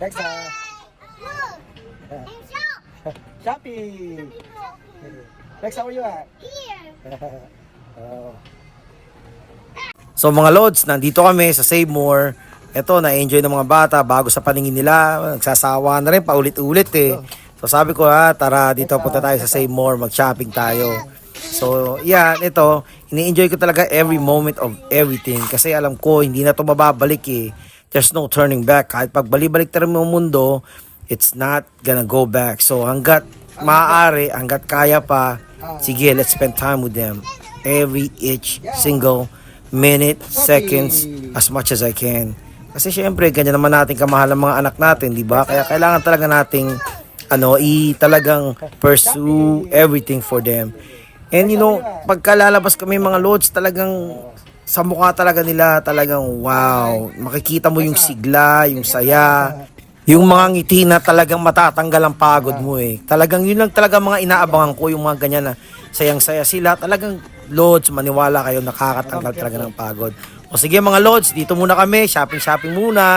Next, shopping. Next, how are you at? Oh. So mga Lods, nandito kami sa Save More. Ito, na-enjoy ng mga bata bago sa paningin nila. Nagsasawa na rin, paulit-ulit eh. So sabi ko tara dito punta tayo sa Save More, mag-shopping tayo. So yan, ito, ini-enjoy ko talaga every moment of everything. Kasi alam ko, hindi na to mababalik eh. There's no turning back. Kahit pagbalik-balik tayo mo mundo, it's not gonna go back. So hanggat maaari, hanggat kaya pa, sige, let's spend time with them. Every each single minute, seconds, as much as I can. Kasi syempre, ganyan naman natin kamahal ang mga anak natin, di ba? Kaya kailangan talaga nating talagang pursue everything for them. And pagka lalabas kami mga Lods, talagang sa mukha talaga nila, talagang wow. Makikita mo yung sigla, yung saya, yung mga ngiti na talagang matatanggal ang pagod mo eh. Talagang yun lang talaga mga inaabangan ko, yung mga ganyan na sayang-saya sila. Talagang Lods, maniwala kayo, nakakatanggal talaga ng pagod. O sige mga Lods, dito muna kami, shopping muna.